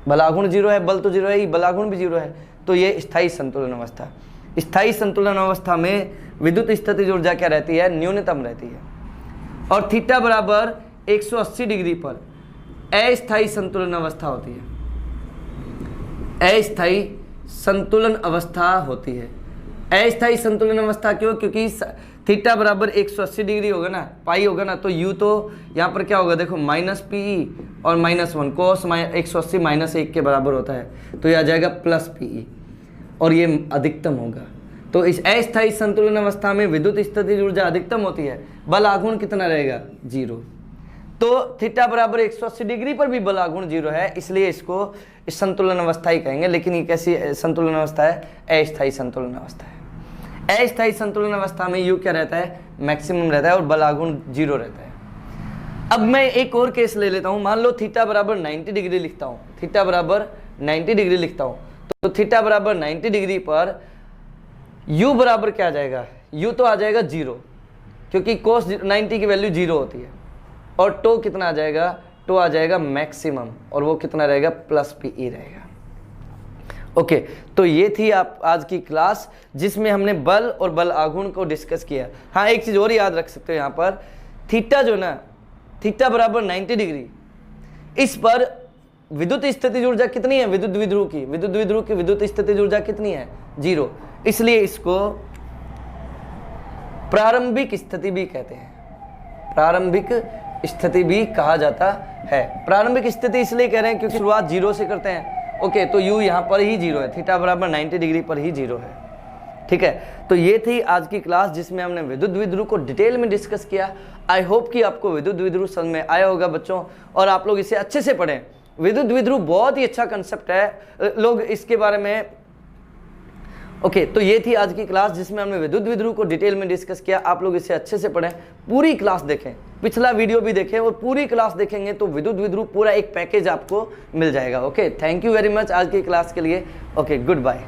बल आघूर्ण जीरो है, बल तो जीरो है ही, बल आघूर्ण भी जीरो है, तो ये स्थायी संतुलन अवस्था। स्थायी संतुलन अवस्था में विद्युत स्थितिज ऊर्जा क्या रहती है, न्यूनतम रहती है। और थीटा बराबर 180 डिग्री पर अस्थायी संतुलन अवस्था होती है, अस्थायी संतुलन अवस्था होती है। अस्थायी संतुलन अवस्था क्यों, क्योंकि थीटा बराबर 180 डिग्री होगा ना, पाई होगा ना, तो यू तो यहाँ पर क्या होगा, देखो माइनस पीई और -1, कोस 180 -1 के बराबर होता है, तो ये आ जाएगा प्लस पीई, और ये अधिकतम होगा। तो इस अस्थायी संतुलन अवस्था में विद्युत स्थितिज ऊर्जा अधिकतम होती है, बल आघूर्ण कितना रहेगा, जीरो। तो थीटा बराबर 180 डिग्री पर भी बल आघूर्ण जीरो है, इसलिए इसको इस संतुलन अवस्था ही कहेंगे। लेकिन ये कैसी संतुलन अवस्था है, अस्थायी संतुलन अवस्था है। अस्थायी संतुलन अवस्था में यू क्या रहता है, मैक्सिमम रहता है और बल आघूर्ण जीरो रहता है। अब मैं एक और केस ले लेता हूं, मान लो थीटा बराबर 90 डिग्री लिखता हूं, थीटा बराबर 90 डिग्री लिखता हूं, तो थीटा बराबर 90 डिग्री पर u बराबर क्या आ जाएगा, u तो आ जाएगा जीरो, क्योंकि कोस 90 की वैल्यू जीरो होती है, और टो कितना आ जाएगा, टो आ जाएगा मैक्सिमम, और वो कितना रहेगा, प्लस पीई रहेगा। ओके, तो ये थी आप आज की क्लास जिसमें हमने बल और बल आघूर्ण को डिस्कस किया। हाँ, एक चीज और याद रख सकते हो, यहाँ पर थीटा जो ना, थीटा बराबर 90 डिग्री, इस पर विद्युत स्थितिज ऊर्जा कितनी है, विद्युत द्विध्रुव की, विद्युत द्विध्रुव की विद्युत स्थितिज ऊर्जा कितनी है, जीरो, इसलिए इसको प्रारंभिक स्थिति भी कहते हैं, प्रारंभिक स्थिति भी कहा जाता है। प्रारंभिक स्थिति इसलिए कह रहे हैं क्योंकि शुरुआत जीरो से करते हैं। ओके, तो u यहाँ पर ही जीरो है, थीटा बराबर 90 डिग्री पर ही जीरो है। ठीक है, तो ये थी आज की क्लास जिसमें हमने विद्युत द्विध्रुव को डिटेल में डिस्कस किया। आई होप कि आपको विद्युत द्विध्रुव समझ में आया होगा बच्चों, और आप लोग इसे अच्छे से पढ़ें। विद्युत द्विध्रुव बहुत ही अच्छा कंसेप्ट है, लोग इसके बारे में ओके, तो ये थी आज की क्लास जिसमें हमने विद्युत द्विध्रुव को डिटेल में डिस्कस किया। आप लोग इसे अच्छे से पढ़ें, पूरी क्लास देखें, पिछला वीडियो भी देखें और पूरी क्लास देखेंगे तो विद्युत द्विध्रुव पूरा एक पैकेज आपको मिल जाएगा। Okay, thank you very much आज की क्लास के लिए। Okay, good bye.